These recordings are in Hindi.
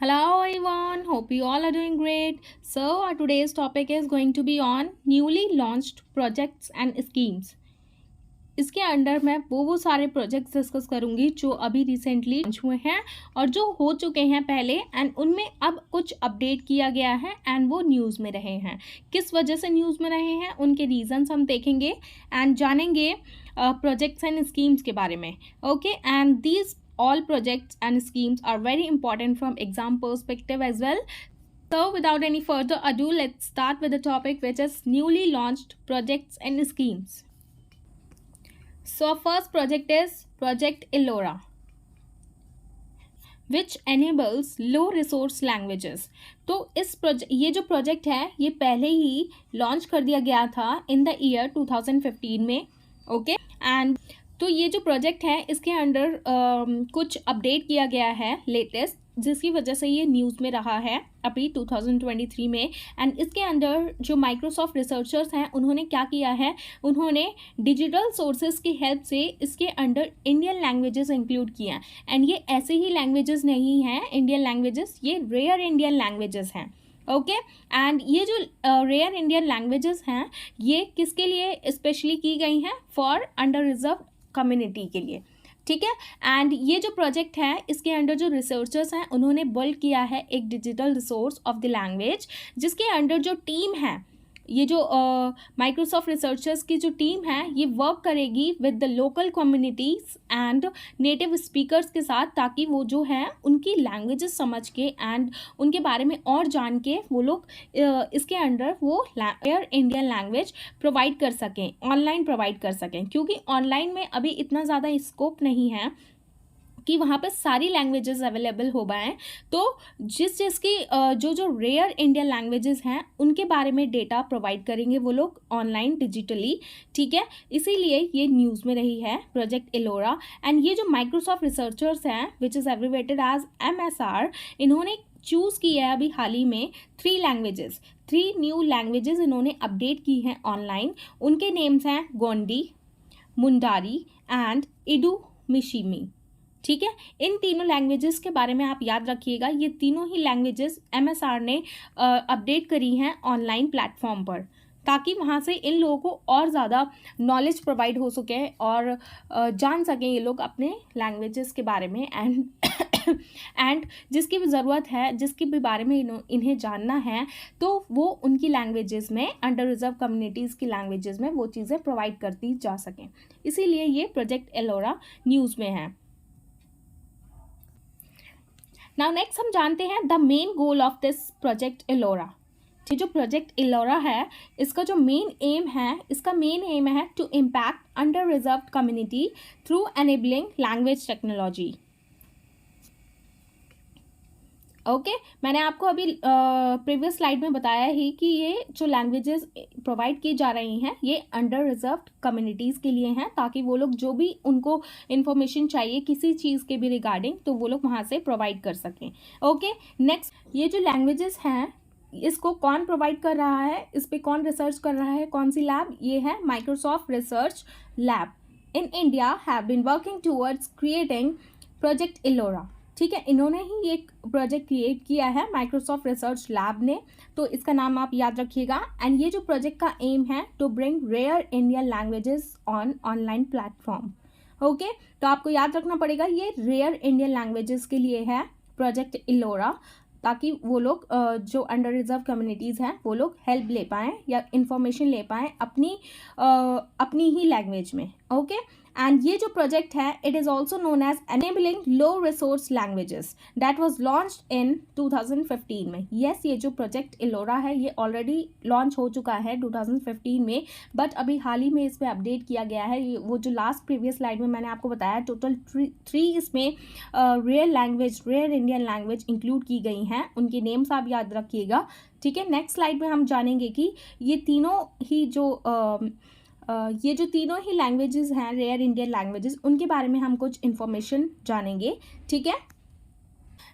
Hello everyone, hope you all are doing great. So our today's topic is going to be on newly launched projects and schemes. इसके अंडर मैं वो सारे प्रोजेक्ट्स डिस्कस करूंगी जो अभी रिसेंटली लॉन्च हुए हैं और जो हो चुके हैं पहले एंड उनमें अब कुछ अपडेट किया गया है एंड वो न्यूज़ में रहे हैं. किस वजह से न्यूज़ में रहे हैं उनके रीजंस हम देखेंगे एंड जानेंगे प्रोजेक्ट्स एंड स्कीम्स के बारे में. Okay, and these all projects and schemes are very important from exam perspective as well. So without any further ado, let's start with the topic, which is newly launched projects and schemes. So first project is Project Ellora, which enables low resource languages. तो ये जो प्रोजेक्ट है ये पहले ही लॉन्च कर दिया गया था इन द ईयर 2015 में. ओके, एंड तो ये जो प्रोजेक्ट है इसके अंडर कुछ अपडेट किया गया है लेटेस्ट, जिसकी वजह से ये न्यूज़ में रहा है अभी 2023 में. एंड इसके अंदर जो माइक्रोसॉफ्ट रिसर्चर्स हैं उन्होंने क्या किया है, उन्होंने डिजिटल सोर्सेज की हेल्प से इसके अंडर इंडियन लैंग्वेजेस इंक्लूड किए हैं. एंड ये ऐसे ही लैंग्वेजेस नहीं हैं इंडियन लैंग्वेजेस, ये रेयर इंडियन लैंग्वेजेस हैं. ओके, एंड ये जो रेयर इंडियन लैंग्वेजेस हैं ये किसके लिए स्पेशली की गई हैं, फॉर अंडर रिजर्व कम्युनिटी के लिए. ठीक है, एंड ये जो प्रोजेक्ट है इसके अंडर जो रिसर्चर्स हैं उन्होंने बिल्ड किया है एक digital resource of the language, जिसके अंडर जो टीम है, ये जो माइक्रोसॉफ्ट रिसर्चर्स की जो टीम है ये वर्क करेगी with the local communities and native speakers के साथ, ताकि वो जो है उनकी लैंग्वेजेस समझ के एंड उनके बारे में और जान के वो लोग इसके अंडर वो रेयर इंडियन लैंग्वेज प्रोवाइड कर सकें, ऑनलाइन प्रोवाइड कर सकें. क्योंकि ऑनलाइन में अभी इतना ज़्यादा स्कोप नहीं है कि वहाँ पर सारी लैंग्वेजेस अवेलेबल हो पाएँ. तो जिसकी जो रेयर इंडियन लैंग्वेजेस हैं उनके बारे में डेटा प्रोवाइड करेंगे वो लोग ऑनलाइन डिजिटली. ठीक है, इसीलिए ये न्यूज़ में रही है प्रोजेक्ट एलोरा. एंड ये जो माइक्रोसॉफ्ट रिसर्चर्स हैं which is abbreviated as MSR, इन्होंने चूज़ किया है अभी हाल ही में 3 न्यू लैंग्वेजेस इन्होंने अपडेट की हैं ऑनलाइन. उनके नेम्स हैं गोंडी, मुंडारी एंड इडू मिशिमी. ठीक है, इन तीनों लैंग्वेजेस के बारे में आप याद रखिएगा. ये तीनों ही लैंग्वेजेस MSR ने अपडेट करी हैं ऑनलाइन प्लेटफॉर्म पर, ताकि वहाँ से इन लोगों को और ज़्यादा नॉलेज प्रोवाइड हो सके और जान सकें ये लोग अपने लैंग्वेजेस के बारे में. एंड जिसकी भी ज़रूरत है, जिसके भी बारे में इन्हें जानना है, तो वो उनकी लैंग्वेजेस में, अंडर रिजर्व कम्युनिटीज़ की लैंग्वेजेस में वो चीज़ें प्रोवाइड करती जा सकें. इसीलिए ये प्रोजेक्ट एलोरा न्यूज़ में है. नाउ नेक्स्ट हम जानते हैं the main goal of this project ELLORA. ये जो प्रोजेक्ट एलोरा है इसका जो मेन एम है to impact under reserve community through enabling language technology. Okay, मैंने आपको अभी प्रीवियस स्लाइड में बताया ही कि ये जो लैंग्वेजेस प्रोवाइड की जा रही हैं ये अंडर रिजर्व कम्युनिटीज़ के लिए हैं, ताकि वो लोग जो भी उनको इन्फॉर्मेशन चाहिए किसी चीज़ के भी रिगार्डिंग, तो वो लोग वहाँ से प्रोवाइड कर सकें. ओके, नेक्स्ट, ये जो लैंग्वेजेस हैं इसको कौन प्रोवाइड कर रहा है, इस पर कौन रिसर्च कर रहा है, कौन सी लैब, ये है Microsoft research lab in India have been working towards creating project ELLORA. ठीक है, इन्होंने ही एक प्रोजेक्ट क्रिएट किया है माइक्रोसॉफ्ट रिसर्च लैब ने, तो इसका नाम आप याद रखिएगा. एंड ये जो प्रोजेक्ट का एम है to bring rare Indian languages on online platform. Okay, तो आपको याद रखना पड़ेगा ये रेयर इंडियन लैंग्वेजेस के लिए है प्रोजेक्ट एलोरा, ताकि वो लोग जो अंडर रिजर्व कम्युनिटीज़ हैं वो लोग हेल्प ले पाएँ या इंफॉर्मेशन ले पाएँ अपनी ही लैंग्वेज में. ओके, एंड ये जो प्रोजेक्ट है it is also known as enabling low resource languages that was launched in 2015 में. येस, ये जो प्रोजेक्ट एलोरा है ये ऑलरेडी लॉन्च हो चुका है 2015 में, बट अभी हाल ही में इस पर अपडेट किया गया है. वो जो लास्ट प्रीवियस स्लाइड में मैंने आपको बताया टोटल 3 इसमें रेयर इंडियन लैंग्वेज इंक्लूड की गई हैं. उनके नेम्स आप याद रखिएगा. ठीक है, नेक्स्ट स्लाइड में हम जानेंगे कि ये जो तीनों ही लैंग्वेजेस हैं रेयर इंडियन लैंग्वेजेस, उनके बारे में हम कुछ इन्फॉर्मेशन जानेंगे. ठीक है,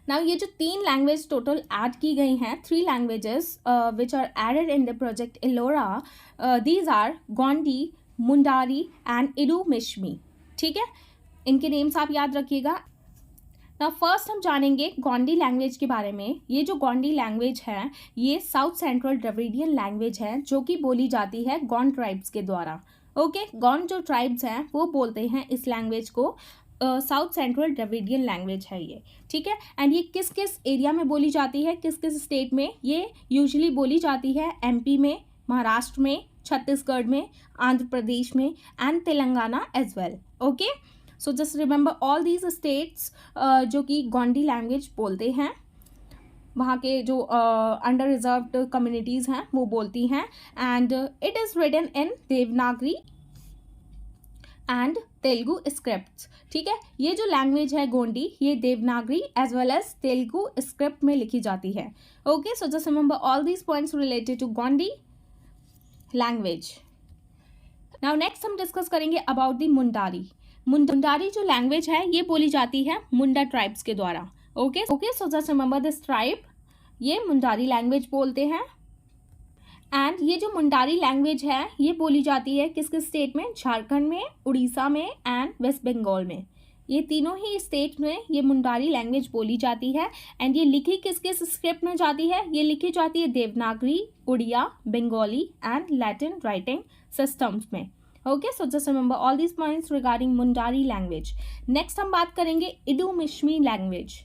नाउ ये जो 3 लैंग्वेज टोटल ऐड की गई हैं, 3 languages which are added in the project Ellora, these are Gondi, Mundari and Idu Mishmi. ठीक है, इनके नेम्स आप याद रखिएगा. ना फर्स्ट हम जानेंगे गोंडी लैंग्वेज के बारे में। ये जो गोंडी लैंग्वेज है ये साउथ सेंट्रल द्रविडियन लैंग्वेज है जो कि बोली जाती है गोंड ट्राइब्स के द्वारा। ओके, गोंड जो ट्राइब्स हैं वो बोलते हैं इस लैंग्वेज को। साउथ सेंट्रल द्रविडियन लैंग्वेज है ये, ठीक है। एंड ये किस किस एरिया में बोली जाती है, किस किस स्टेट में? ये यूजुअली बोली जाती है एमपी में, महाराष्ट्र में, छत्तीसगढ़ में, आंध्र प्रदेश में and Telangana as well. Okay, so just remember all these states जो कि गोंडी लैंग्वेज बोलते हैं, वहाँ के जो अंडर रिजर्व्ड कम्युनिटीज़ हैं वो बोलती हैं। And it is written in Devanagari and Telugu scripts, ठीक है। ये जो लैंग्वेज है गोंडी ये Devanagari as well as Telugu script में लिखी जाती है। Okay, so just remember all these points related to Gondi language. Now next हम डिस्कस करेंगे अबाउट द मुंडारी। मुंडारी जो लैंग्वेज है ये बोली जाती है मुंडा ट्राइब्स के द्वारा। Okay, so just remember this tribe, ये मुंडारी लैंग्वेज बोलते हैं। एंड ये जो मुंडारी लैंग्वेज है ये बोली जाती है किस किस स्टेट में? झारखंड में, उड़ीसा में एंड वेस्ट बंगाल में। ये तीनों ही स्टेट में ये मुंडारी लैंग्वेज बोली जाती है। एंड ये लिखी किस किस स्क्रिप्ट में जाती है? ये लिखी जाती है Devanagari, Oriya, Bengali and Latin writing systems में। Okay, so just remember all these points regarding Mundari language. Next हम बात करेंगे इडुमिश्मी लैंग्वेज।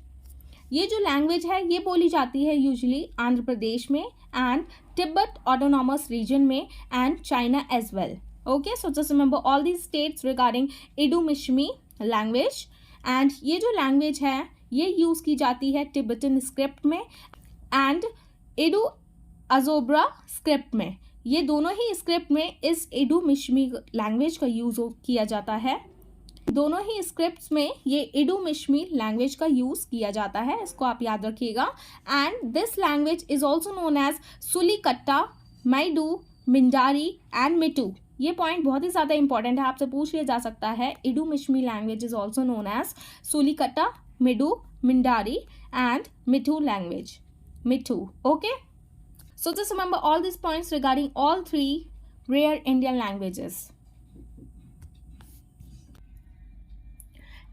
ये जो लैंग्वेज है ये बोली जाती है यूजुअली आंध्र प्रदेश में एंड तिब्बत ऑटोनॉमस रीजन में and China as well. Okay, so just remember all these states regarding Idu Mishmi language. And ये जो लैंग्वेज है ये यूज़ की जाती है तिब्बतन स्क्रिप्ट में एंड इडु अजोब्रा स्क्रिप्ट में। ये दोनों ही स्क्रिप्ट में इस इडुमिश्मी लैंग्वेज का यूज़ किया जाता है। दोनों ही स्क्रिप्ट्स में ये इडुमिश्मी लैंग्वेज का यूज़ किया जाता है, इसको आप याद रखिएगा। And this language is also known as Sulikatta, Midu, Mindari and Mithu. ये पॉइंट बहुत ही ज़्यादा इंपॉर्टेंट है, आपसे पूछ लिया जा सकता है। Idu Mishmi language is also known as Sulikatta, Midu, Mindari and Mithu language, Mithu. Okay, so just remember all this points regarding all three rare Indian languages.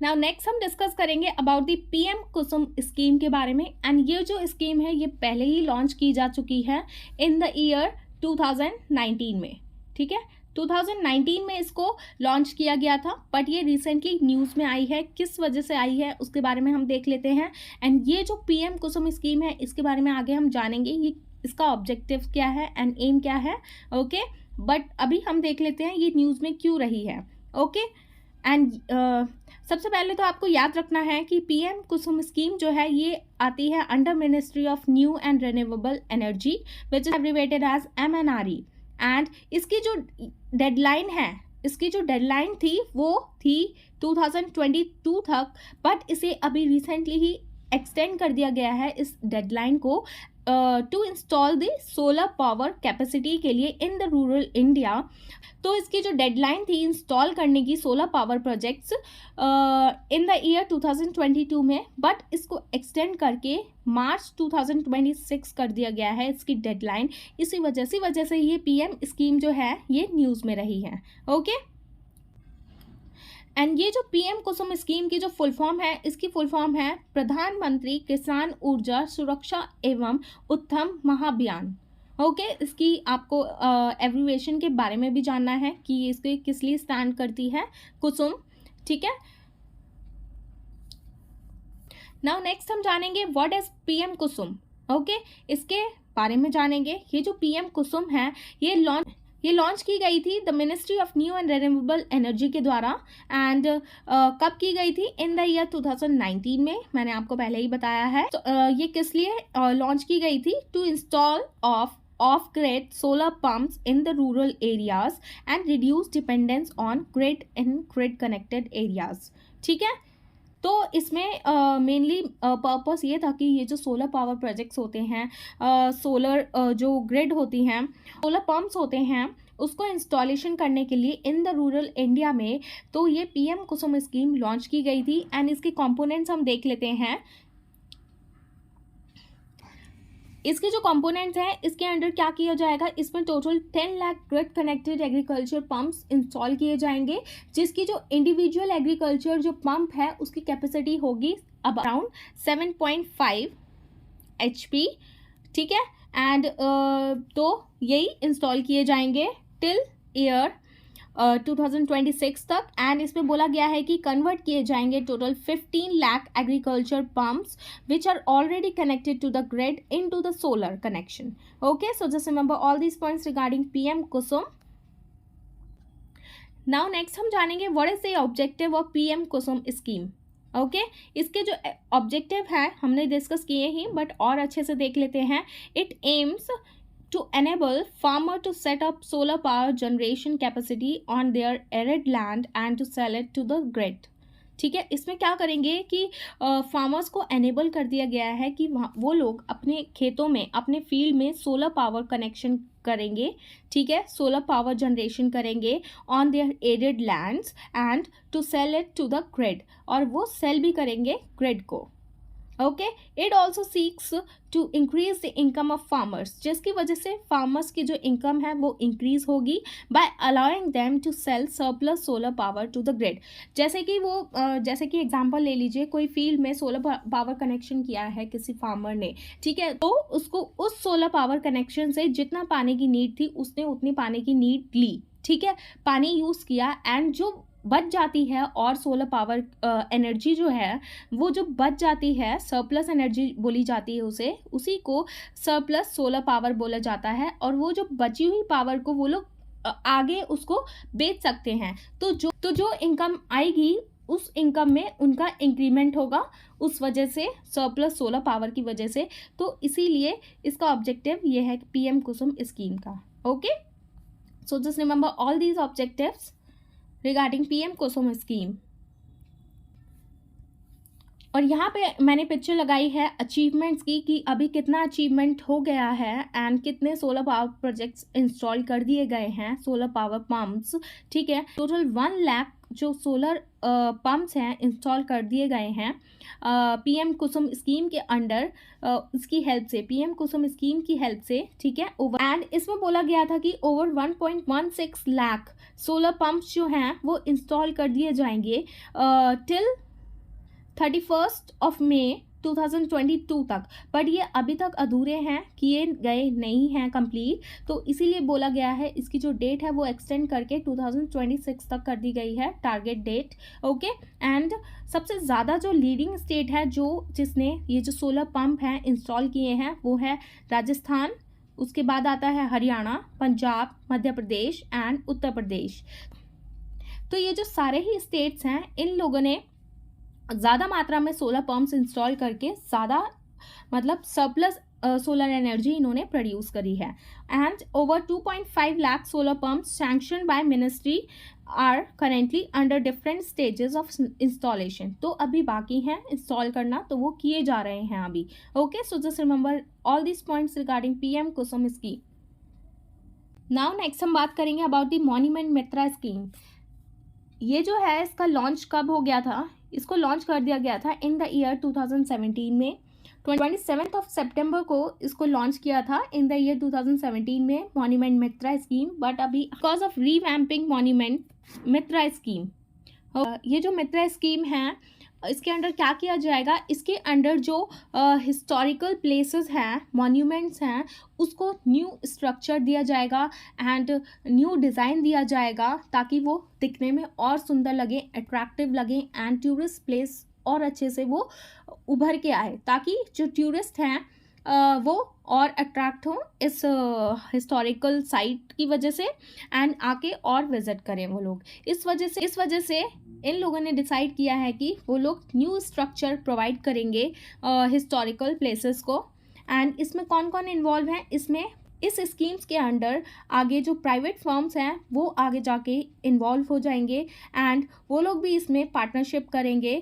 Now next हम डिस्कस करेंगे about the PM Kusum scheme के बारे में। एंड ये जो स्कीम है ये पहले ही लॉन्च की जा चुकी है इन द ईयर 2019 में, ठीक है। 2019 में इसको लॉन्च किया गया था, बट ये रिसेंटली न्यूज़ में आई है। किस वजह से आई है उसके बारे में हम देख लेते हैं। एंड ये जो पीएम कुसुम स्कीम है इसके बारे में आगे हम जानेंगे, ये इसका ऑब्जेक्टिव क्या है एंड एम क्या है। ओके, बट अभी हम देख लेते हैं ये न्यूज़ में क्यों रही है। ओके, एंड सबसे पहले तो आपको याद रखना है कि पीएम कुसुम स्कीम जो है ये आती है under ministry of new and renewable energy which is abbreviated as MNRE। एंड इसकी जो डेडलाइन थी वो थी 2022 तक, बट इसे अभी रिसेंटली ही एक्सटेंड कर दिया गया है इस डेडलाइन को to install the solar power capacity के लिए इन द रूरल इंडिया। तो इसकी जो डेडलाइन थी इंस्टॉल करने की solar power projects in the year 2022 में, बट इसको एक्सटेंड करके मार्च 2026 कर दिया गया है इसकी डेडलाइन। इसी वजह से ये पीएम स्कीम जो है ये न्यूज़ में रही है। ओके, एंड ये जो पीएम कुसुम स्कीम की जो फुल फॉर्म है इसकी फुल फॉर्म है प्रधानमंत्री किसान ऊर्जा सुरक्षा एवं उत्थान महाभियान। ओके, इसकी आपको एब्रिविएशन के बारे में भी जानना है कि ये इसके किस लिए स्टैंड करती है कुसुम, ठीक है। नाउ नेक्स्ट हम जानेंगे what is PM Kusum. Okay, इसके बारे में जानेंगे। ये जो पीएम कुसुम है ये लॉन्च की गई थी the ministry of new and renewable energy के द्वारा। एंड कब की गई थी? इन द ईयर 2019 में, मैंने आपको पहले ही बताया है। तो ये किस लिए लॉन्च की गई थी? To install off grid solar pumps in the rural areas and reduce dependence on grid in grid connected areas, ठीक है। तो इसमें मेनली पर्पस ये था कि ये जो सोलर पावर प्रोजेक्ट्स होते हैं, सोलर जो ग्रिड होती हैं, सोलर पंप्स होते हैं, उसको इंस्टॉलेशन करने के लिए इन द रूरल इंडिया में, तो ये पीएम कुसुम स्कीम लॉन्च की गई थी। एंड इसके कंपोनेंट्स हम देख लेते हैं। इसके जो कंपोनेंट्स हैं इसके अंडर क्या किया जाएगा, इसमें total 10 lakh grid connected agriculture pumps install किए जाएंगे, जिसकी जो इंडिविजुअल एग्रीकल्चर जो पंप है उसकी कैपेसिटी होगी अराउंड 7.5 HP, ठीक है। एंड तो यही इंस्टॉल किए जाएंगे टिल ईयर 2026 तक। एंड इसमें बोला गया है कि कन्वर्ट किए जाएंगे total 15 lakh agriculture pumps which are already connected to the grid into the solar connection. Okay, so just remember all these points regarding PM Kusum. Now next हम जानेंगे what is the objective of PM Kusum scheme. Okay, इसके जो ऑब्जेक्टिव है हमने डिस्कस किए ही, बट और अच्छे से देख लेते हैं। It aims to enable farmer to set up solar power generation capacity on their arid land and to sell it to the grid। ठीक है, इसमें क्या करेंगे कि फार्मर्स को एनेबल कर दिया गया है कि वो लोग अपने खेतों में, अपने फील्ड में सोलर पावर कनेक्शन करेंगे, ठीक है, सोलर पावर जनरेशन करेंगे on their arid lands and to sell it to the grid, और वो सेल भी करेंगे ग्रिड को। Okay, it also seeks to increase the income of farmers, जिसकी वजह से फार्मर्स की जो इनकम है वो इंक्रीज होगी by allowing them to sell surplus solar power to the grid. जैसे कि एग्जांपल ले लीजिए, कोई फील्ड में सोलर पावर कनेक्शन किया है किसी फार्मर ने, ठीक है, तो उसको उस सोलर पावर कनेक्शन से जितना पानी की नीड थी उसने उतनी पानी की नीड ली, ठीक है, पानी यूज़ किया, एंड जो बच जाती है और सोलर पावर एनर्जी जो है वो जो बच जाती है, सरप्लस एनर्जी बोली जाती है उसे, उसी को सरप्लस सोलर पावर बोला जाता है। और वो जो बची हुई पावर को वो लोग आगे उसको बेच सकते हैं। तो जो इनकम आएगी उस इनकम में उनका इंक्रीमेंट होगा, उस वजह से सरप्लस सोलर पावर की वजह से। तो इसीलिए इसका ऑब्जेक्टिव ये है PM कुसुम स्कीम का। Okay, so just remember all these objectives regarding PM Kusum scheme. और यहाँ पे मैंने पिक्चर लगाई है अचीवमेंट्स की, कि अभी कितना अचीवमेंट हो गया है एंड कितने सोलर पावर प्रोजेक्ट्स इंस्टॉल कर दिए गए हैं, सोलर पावर पंप्स, ठीक है। टोटल 1 लाख जो सोलर पंप्स हैं इंस्टॉल कर दिए गए हैं PM कुसुम स्कीम के अंडर, इसकी हेल्प से, PM कुसुम स्कीम की हेल्प से, ठीक है। एंड इसमें बोला गया था कि ओवर 1.16 लाख सोलर पंप्स जो हैं वो इंस्टॉल कर दिए जाएंगे टिल 31 मई 2022 तक, बट ये अभी तक अधूरे हैं, किए गए नहीं हैं कंप्लीट। तो इसीलिए बोला गया है, इसकी जो डेट है वो एक्सटेंड करके 2026 तक कर दी गई है, टारगेट डेट। ओके, एंड सबसे ज़्यादा जो लीडिंग स्टेट है जिसने ये जो सोलर पंप हैं इंस्टॉल किए हैं वो है राजस्थान, उसके बाद आता है हरियाणा, पंजाब, मध्य प्रदेश एंड उत्तर प्रदेश। तो ये जो सारे ही स्टेट्स हैं, इन लोगों ने ज़्यादा मात्रा में सोलर पंप्स इंस्टॉल करके ज़्यादा मतलब सरप्लस सोलर एनर्जी इन्होंने प्रोड्यूस करी है। And over 2.5 lakh solar pumps sanction by ministry are currently under different stages of installation. तो अभी बाकी हैं इंस्टॉल करना, तो वो किए जा रहे हैं अभी। Okay, so just remember all this points regarding PM Kusum scheme. Now next हम बात करेंगे about the monument Mitra scheme. ये जो है इसका लॉन्च कब हो गया था? इसको लॉन्च कर दिया गया था इन द ईयर 2017 में। 27 सितंबर को इसको लॉन्च किया था इन द ईयर 2017 में मॉन्यूमेंट मित्रा स्कीम। बट अभी because of revamping monument Mitra scheme, ये जो मित्रा स्कीम है इसके अंडर क्या किया जाएगा, इसके अंडर जो हिस्टोरिकल प्लेसेस हैं, मॉन्यूमेंट्स हैं, उसको न्यू स्ट्रक्चर दिया जाएगा एंड न्यू डिज़ाइन दिया जाएगा ताकि वो दिखने में और सुंदर लगे, अट्रैक्टिव लगे एंड टूरिस्ट प्लेस और अच्छे से वो उभर के आए, ताकि जो टूरिस्ट हैं वो और अट्रैक्ट हों इस हिस्टोरिकल साइट की वजह से एंड आके और विज़िट करें वो लोग। इस वजह से इन लोगों ने डिसाइड किया है कि वो लोग न्यू स्ट्रक्चर प्रोवाइड करेंगे हिस्टोरिकल प्लेसेस को। एंड इसमें कौन कौन इन्वॉल्व हैं, इसमें इस स्कीम्स के अंडर आगे जो प्राइवेट फर्म्स हैं वो आगे जाके इन्वॉल्व हो जाएंगे एंड वो लोग भी इसमें पार्टनरशिप करेंगे।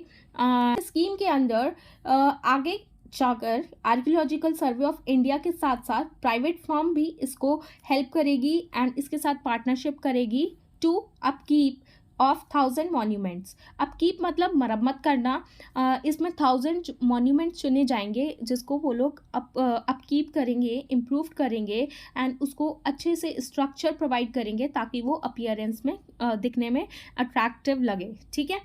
स्कीम के अंदर आगे जाकर आर्कियोलॉजिकल सर्वे ऑफ इंडिया के साथ साथ प्राइवेट फर्म भी इसको हेल्प करेगी एंड इसके साथ पार्टनरशिप करेगी to upkeep of 1000 monuments. Upkeep मतलब मरम्मत करना। इसमें 1000 मॉन्यूमेंट्स चुने जाएंगे जिसको वो लोग अपकीप करेंगे, इम्प्रूव करेंगे एंड उसको अच्छे से स्ट्रक्चर प्रोवाइड करेंगे ताकि वो अपीयरेंस में दिखने में अट्रैक्टिव लगे, ठीक है।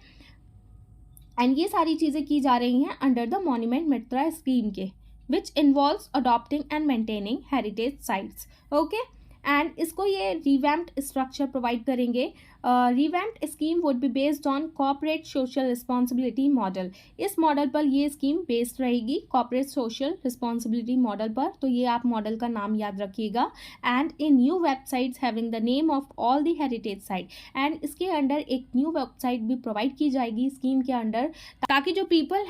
एंड ये सारी चीज़ें की जा रही हैं under the monument Mitra scheme के, which involves adopting and maintaining heritage sites. Okay, and इसको ये रिवैम्प्ड स्ट्रक्चर प्रोवाइड करेंगे। Revamped scheme would be based on corporate social responsibility model. इस मॉडल पर ये स्कीम बेस्ड रहेगी, कॉर्पोरेट सोशल रिस्पॉन्सिबिलिटी मॉडल पर। तो ये आप मॉडल का नाम याद रखिएगा। And a new websites having the name of all the heritage site, and इसके अंडर एक न्यू वेबसाइट भी प्रोवाइड की जाएगी स्कीम के अंडर, ताकि जो पीपल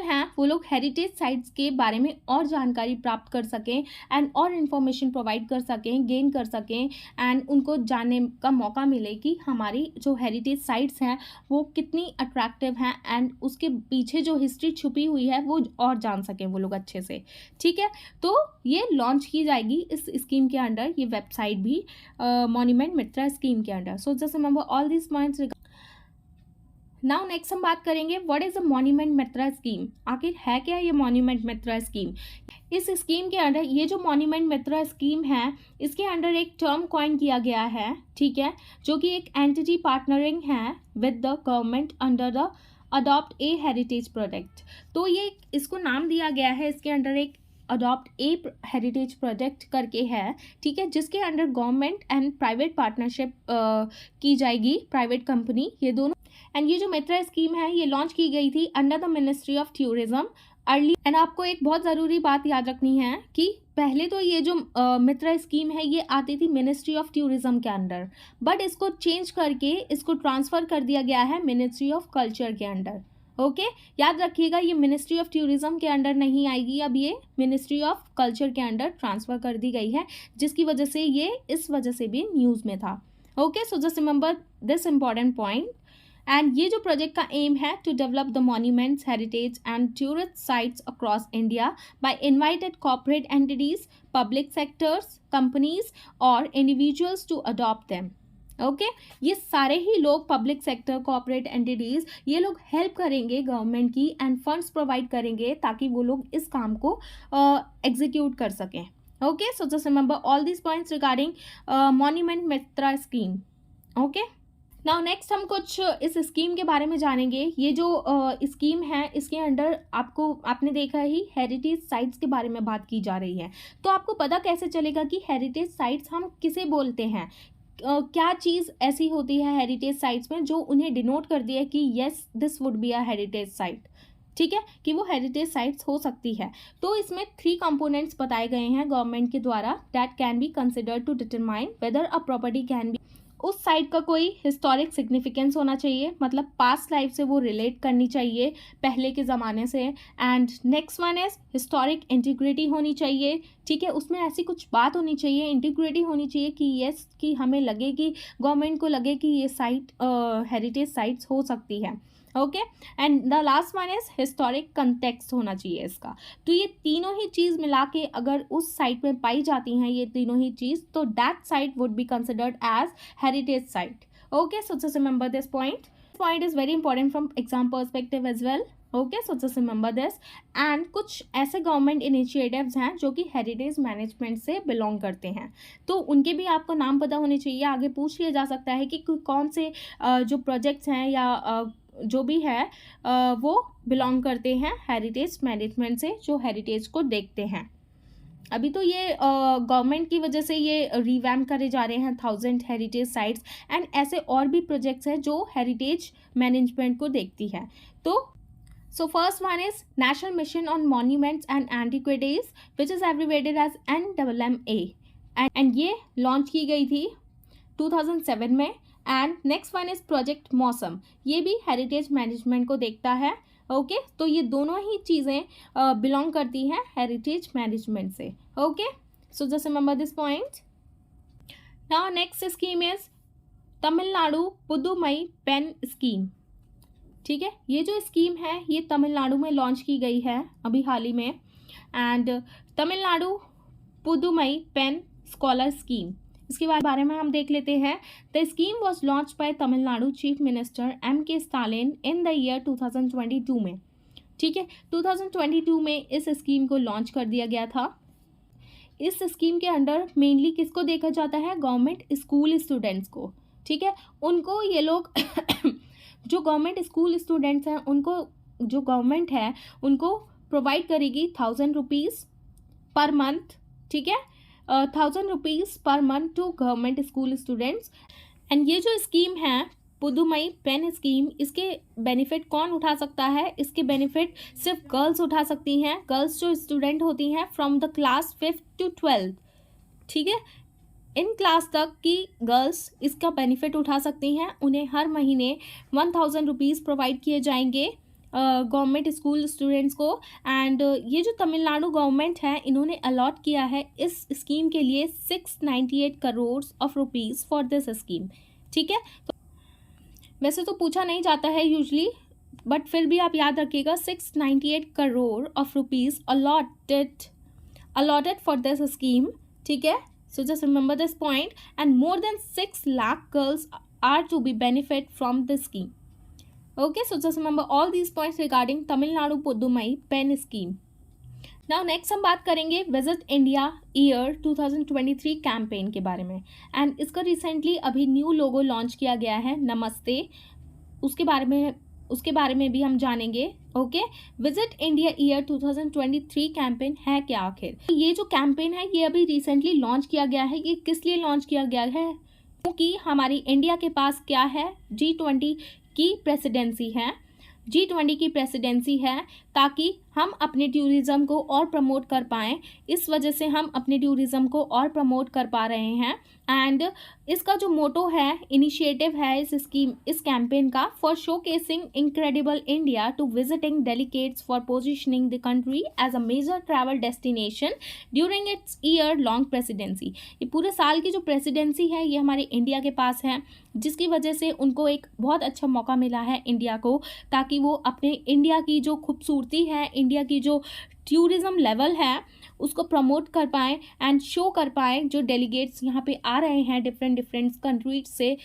हैं वो लोग हेरिटेज साइट्स के बारे में और जानकारी प्राप्त कर सकें एंड और इन्फॉर्मेशन प्रोवाइड कर सकें, गेन कर सकें, एंड उनको जानने का मौका मिले कि हमारी जो हेरिटेज साइट्स हैं वो कितनी अट्रैक्टिव हैं, एंड उसके पीछे जो हिस्ट्री छुपी हुई है वो और जान सकें वो लोग अच्छे से। ठीक है, तो ये लॉन्च की जाएगी इस स्कीम के अंडर, ये वेबसाइट भी मॉन्यूमेंट मित्रा स्कीम के under. So just remember all this points. Now next हम बात करेंगे what is a monument Mitra scheme. आखिर है क्या ये मॉन्यूमेंट मित्रा स्कीम? इस स्कीम के अंडर, ये जो मॉन्यूमेंट मित्रा स्कीम है, इसके अंडर एक टर्म कॉइन किया गया है, ठीक है, जो कि एक एंटिटी पार्टनरिंग है with the government under the adopt a heritage project. तो ये इसको नाम दिया गया है, इसके अंडर एक अडॉप्ट ए हेरिटेज प्रोजेक्ट करके है, ठीक है, जिसके under government and private partnership की जाएगी, प्राइवेट कंपनी, ये दोनों। एंड ये जो मित्रा स्कीम है ये लॉन्च की गई थी under the ministry of tourism early. And आपको एक बहुत ज़रूरी बात याद रखनी है कि पहले तो ये जो मित्रा स्कीम है ये आती थी मिनिस्ट्री ऑफ टूरिज्म के अंडर, बट इसको चेंज करके इसको ट्रांसफ़र कर दिया गया है मिनिस्ट्री ऑफ कल्चर के अंडर। ओके, याद रखिएगा ये मिनिस्ट्री ऑफ टूरिज्म के अंडर नहीं आएगी, अब ये मिनिस्ट्री ऑफ कल्चर के अंडर ट्रांसफ़र कर दी गई है, जिसकी वजह से ये इस वजह से भी न्यूज़ में था। Okay, so just remember this important point. And ये जो प्रोजेक्ट का एम है to develop the monuments, heritage and tourist sites across India by invited corporate entities, public sectors, companies और individuals to adopt them. Okay, ये सारे ही लोग, पब्लिक सेक्टर, कॉर्पोरेट एंटिटीज, ये लोग हेल्प करेंगे गवर्नमेंट की एंड फंड्स प्रोवाइड करेंगे ताकि वो लोग इस काम को एग्जीक्यूट कर सकें। Okay, so just remember all this points regarding monument Mitra scheme. Okay, now next हम कुछ इस स्कीम के बारे में जानेंगे। ये जो स्कीम है इसके अंडर आपने देखा ही हेरिटेज साइट्स के बारे में बात की जा रही है। तो आपको पता कैसे चलेगा कि हेरिटेज साइट्स हम किसे बोलते हैं? क्या चीज़ ऐसी होती है हेरिटेज साइट्स में जो उन्हें डिनोट कर दिया कि yes this would be a heritage site, ठीक है, कि वो हेरिटेज साइट्स हो सकती है। तो इसमें 3 कंपोनेंट्स बताए गए हैं गवर्नमेंट के द्वारा that can be considered to determine whether a property can be, उस साइट का कोई हिस्टोरिक सिग्निफिकेंस होना चाहिए, मतलब पास्ट लाइफ से वो रिलेट करनी चाहिए, पहले के ज़माने से। And next one is historic integrity होनी चाहिए, ठीक है, उसमें ऐसी कुछ बात होनी चाहिए, इंटीग्रिटी होनी चाहिए कि येस, कि हमें लगे कि गवर्नमेंट को लगे कि ये साइट हेरिटेज साइट्स हो सकती है। Okay, and the last one is historic context होना चाहिए इसका। तो ये तीनों ही चीज़ मिला के अगर उस साइट में पाई जाती हैं ये तीनों ही चीज़, तो that site would be considered as heritage site. Okay, so just remember this point. Point is very important from exam perspective as well. Okay, so just remember this. And कुछ ऐसे गवर्नमेंट इनिशिएटिव्स हैं जो कि हेरिटेज मैनेजमेंट से बिलोंग करते हैं, तो उनके भी आपको नाम पता होने चाहिए। आगे पूछ लिया जा सकता है कि कौन से जो प्रोजेक्ट्स हैं या जो भी है वो बिलोंग करते हैं हेरिटेज मैनेजमेंट से, जो हेरिटेज को देखते हैं। अभी तो ये गवर्नमेंट की वजह से ये रिवैम्प करे जा रहे हैं 1000 हेरिटेज साइट्स, एंड ऐसे और भी प्रोजेक्ट्स हैं जो हेरिटेज मैनेजमेंट को देखती है। तो so first one is national mission on monuments and antiquities which is abbreviated as NMMA, and ये लॉन्च की गई थी 2007 में। And next one is project Mausam, ये भी हेरिटेज मैनेजमेंट को देखता है। ओके, तो ये दोनों ही चीज़ें बिलोंग करती हैं हेरिटेज मैनेजमेंट से। Okay, so just remember this point. Now next scheme is Tamil Nadu Pudhumai Penn scheme, ठीक है, ये जो स्कीम है ये तमिलनाडु में लॉन्च की गई है अभी हाल ही में। And Tamil Nadu Pudhumai Penn scholar scheme, इसके बारे में हम देख लेते हैं। The scheme was launch by Tamil Nadu chief minister M.K. Stalin in the year 2022 में, ठीक है, 2022 में इस स्कीम को लॉन्च कर दिया गया था। इस स्कीम के अंडर मेनली किसको देखा जाता है? गवर्नमेंट स्कूल स्टूडेंट्स को। ठीक है, उनको ये लोग जो गवर्नमेंट स्कूल स्टूडेंट्स हैं उनको जो गवर्नमेंट है उनको प्रोवाइड करेगी 1000 रुपीज़ पर मंथ, ठीक है, 1000 rupees per month to government school students. And ये जो स्कीम है पुदुमई पेन स्कीम, इसके बेनिफिट कौन उठा सकता है? इसके बेनिफिट सिर्फ गर्ल्स उठा सकती हैं, गर्ल्स जो स्टूडेंट होती हैं from the class 5th to 12th, ठीक है, इन क्लास तक की गर्ल्स इसका बेनिफिट उठा सकती हैं। उन्हें हर महीने 1000 रुपीज़ प्रोवाइड किए जाएंगे गवर्नमेंट स्कूल स्टूडेंट्स को। एंड ये जो तमिलनाडु गवर्नमेंट है इन्होंने अलॉट किया है इस स्कीम के लिए 698 crore of rupees for this scheme, ठीक है। तो वैसे तो पूछा नहीं जाता है यूजली, बट फिर भी आप याद रखिएगा 698 crore of rupees allotted for this scheme, ठीक है। So just remember this point, and more than 6 lakh girls are to be benefit from this scheme. Okay, so just remember all these points regarding Tamil Nadu Puddumai PEN scheme. Now next हम बात करेंगे विजिट इंडिया ईयर 2023 कैंपेन के बारे में। एंड इसका रिसेंटली अभी न्यू लोगो लॉन्च किया गया है, नमस्ते, उसके बारे में भी हम जानेंगे। Okay, visit India year 2023 campaign है क्या आखिर? ये जो कैंपेन है ये अभी रिसेंटली लॉन्च किया गया है। ये किस लिए लॉन्च किया गया है? क्योंकि हमारी इंडिया के पास क्या है, G20 की प्रेसिडेंसी है, G20 की प्रेसिडेंसी है, ताकि हम अपने टूरिज़्म को और प्रमोट कर पाएँ। इस वजह से हम अपने टूरिज़्म को और प्रमोट कर पा रहे हैं। एंड इसका जो मोटो है, इनिशिएटिव है इस कैंपेन का, for showcasing incredible India to visiting delegates for positioning the country as a major travel destination during its year long presidency. ये पूरे साल की जो प्रेसिडेंसी है ये हमारे इंडिया के पास है, जिसकी वजह से उनको एक बहुत अच्छा मौका मिला है इंडिया को, ताकि वो अपने इंडिया की जो खूबसूरती है, इंडिया की जो टूरिज़्म लेवल है उसको प्रमोट कर पाएँ एंड शो कर पाएँ। जो डेलीगेट्स यहाँ पे आ रहे हैं डिफरेंट कंट्रीज से,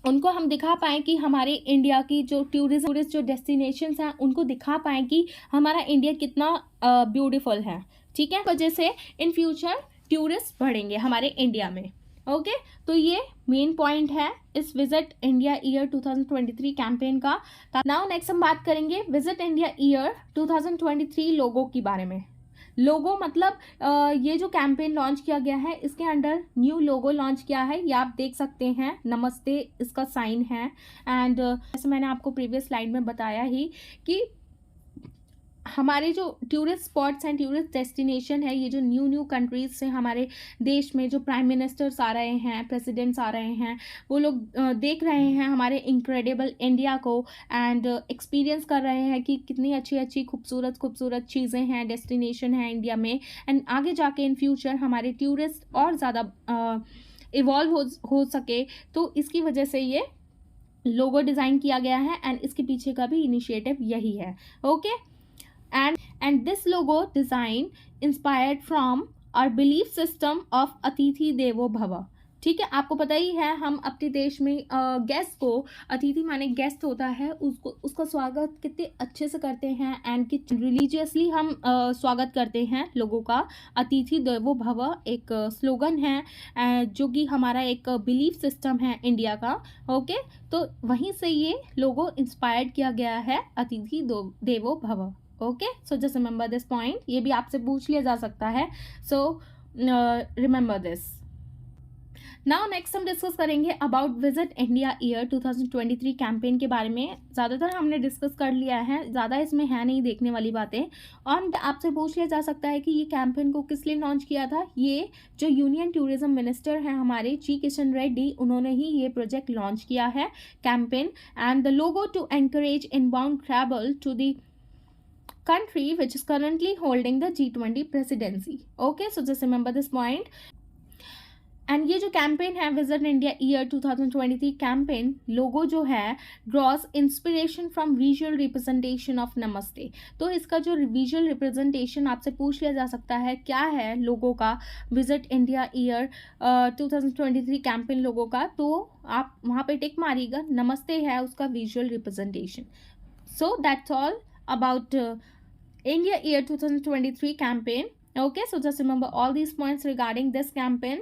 उनको हम दिखा पाएँ कि हमारे इंडिया की जो टूरिस्ट जो डेस्टिनेशंस हैं उनको दिखा पाएँ कि हमारा इंडिया कितना ब्यूटीफुल है, ठीक है। वजह से इन फ्यूचर टूरिस्ट बढ़ेंगे हमारे इंडिया में। ओके, तो ये मेन पॉइंट है इस विजिट इंडिया ईयर 2023 कैंपेन का। नाउ नेक्स्ट हम बात करेंगे विजिट इंडिया ईयर 2023 लोगो के बारे में। लोगो मतलब ये जो कैंपेन लॉन्च किया गया है इसके अंडर न्यू लोगो लॉन्च किया है, ये आप देख सकते हैं, नमस्ते इसका साइन है। एंड जैसे मैंने आपको प्रीवियस स्लाइड में बताया ही कि हमारे जो टूरिस्ट स्पॉट्स हैं, टूरिस्ट डेस्टिनेशन है, ये जो न्यू कंट्रीज से हमारे देश में जो प्राइम मिनिस्टर्स आ रहे हैं, प्रेसिडेंट्स आ रहे हैं, वो लोग देख रहे हैं हमारे इनक्रेडिबल इंडिया को एंड एक्सपीरियंस कर रहे हैं कि कितनी अच्छी खूबसूरत चीज़ें हैं, डेस्टिनेशन है इंडिया में। एंड आगे जाके इन फ्यूचर हमारे टूरिस्ट और ज़्यादा इवॉल्व हो सके, तो इसकी वजह से ये लोगो डिज़ाइन किया गया है एंड इसके पीछे का भी इनिशिएटिव यही है। Okay, and this logo design inspired from our belief system of अतिथि देवो भव, ठीक है। आपको पता ही है हम अपने देश में गेस्ट को, अतिथि माने गेस्ट होता है, उसका स्वागत कितने अच्छे से करते हैं एंड कि रिलीजियसली हम स्वागत करते हैं लोगों का। अतिथि देवो भव एक स्लोगन है जो कि हमारा एक बिलीफ सिस्टम है इंडिया का। ओके, तो वहीं से ये लोगो इंस्पायर्ड किया गया है, अतिथि देवो भव। Okay, so just remember this point, ये भी आपसे पूछ लिया जा सकता है, so remember this. Now next हम डिस्कस करेंगे about visit India year 2023 campaign के बारे में। ज़्यादातर हमने डिस्कस कर लिया है, ज़्यादा इसमें है नहीं देखने वाली बातें। और आपसे पूछ लिया जा सकता है कि ये कैंपेन को किस लिए लॉन्च किया था। ये जो यूनियन टूरिज्म मिनिस्टर हैं हमारे जी किशन रेड्डी, उन्होंने ही ये प्रोजेक्ट लॉन्च किया है campaign. And the logo to encourage inbound travel to the country which is currently holding the G20 presidency. Okay, so just remember this point. And ये जो कैंपेन है visit India year 2023 campaign, logo जो है draws inspiration from visual representation of namaste. तो इसका जो विजुअल रिप्रेजेंटेशन आपसे पूछ लिया जा सकता है क्या है लोगो का, विजिट इंडिया ईयर 2023 कैंपेन लोगो का, तो आप वहाँ पे टिक मारिएगा, नमस्ते है उसका visual representation. So that's all about India Year 2023 campaign. Okay, so just remember all these points regarding this campaign.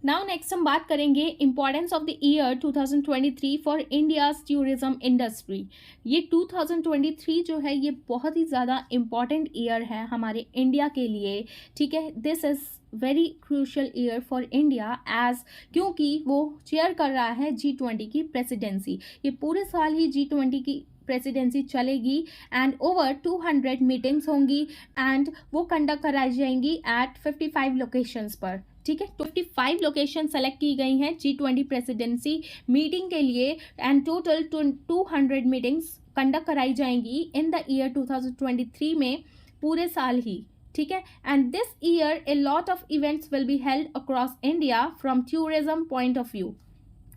Now next हम बात करेंगे importance of the year 2023 for India's tourism industry. ये 2023 जो है ये बहुत ही ज़्यादा इम्पॉर्टेंट ईयर है हमारे इंडिया के लिए, ठीक है। This is very crucial year for India as क्योंकि वो चेयर कर रहा है G20 की प्रेसिडेंसी। ये पूरे साल ही G20 की प्रेसिडेंसी चलेगी एंड ओवर 200 मीटिंग्स होंगी एंड वो कंडक्ट कराई जाएंगी एट 55 लोकेशंस पर, ठीक है। 55 लोकेशन सेलेक्ट की गई हैं G20 प्रेसिडेंसी मीटिंग के लिए एंड टोटल 200 मीटिंग्स कंडक्ट कराई जाएंगी इन द ईयर 2023 में, पूरे साल ही, ठीक है। And this year a lot of events will be held across India from tourism point of view.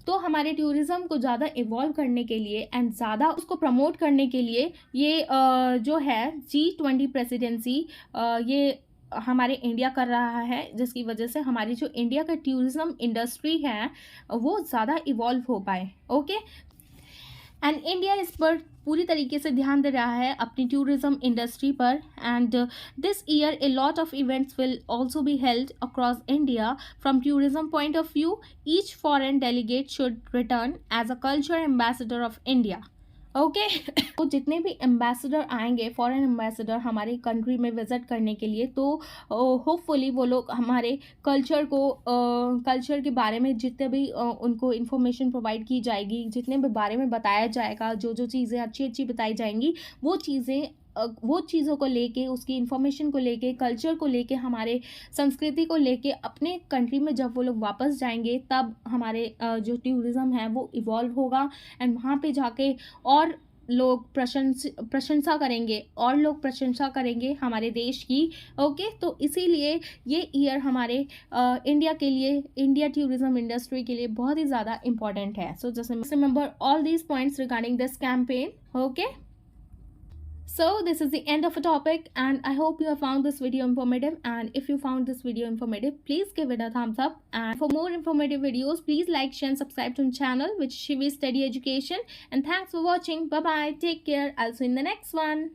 तो हमारे टूरिज़्म को ज़्यादा इवॉल्व करने के लिए एंड ज़्यादा उसको प्रमोट करने के लिए ये जो है G20 प्रेसिडेंसी ये हमारे इंडिया कर रहा है, जिसकी वजह से हमारी जो इंडिया का टूरिज़्म इंडस्ट्री है वो ज़्यादा इवॉल्व हो पाए, ओके। एंड इंडिया इस पर पूरी तरीके से ध्यान दे रहा है अपनी टूरिज्म इंडस्ट्री पर and this year a lot of events will also be held across India from tourism point of view. Each foreign delegate should return as a culture ambassador of India, okay. तो जितने भी एम्बेसडर आएंगे, फॉरेन एम्बेसडर हमारे कंट्री में विजिट करने के लिए, तो होपफुली वो लोग हमारे कल्चर को कल्चर के बारे में जितने भी उनको इन्फॉर्मेशन प्रोवाइड की जाएगी, जितने भी बारे में बताया जाएगा, जो जो चीज़ें अच्छी अच्छी बताई जाएंगी वो चीज़ों को लेके, उसकी इन्फॉर्मेशन को लेके, कल्चर को लेके, हमारे संस्कृति को लेके अपने कंट्री में जब वो लोग वापस जाएंगे तब हमारे जो टूरिज़्म है वो इवॉल्व होगा एंड वहाँ पे जाके और लोग प्रशंसा करेंगे और लोग प्रशंसा करेंगे हमारे देश की, ओके। तो इसीलिए ये ईयर हमारे इंडिया के लिए, इंडिया टूरिज्म इंडस्ट्री के लिए बहुत ही ज़्यादा इंपॉर्टेंट है। सो just remember all these points regarding this campaign, okay. So this is the end of a topic and I hope you have found this video informative, and if you found this video informative please give it a thumbs up, and for more informative videos please like, share and subscribe to the channel which is Shivi Study Education, and thanks for watching. Bye bye, take care, I'll see you in the next one.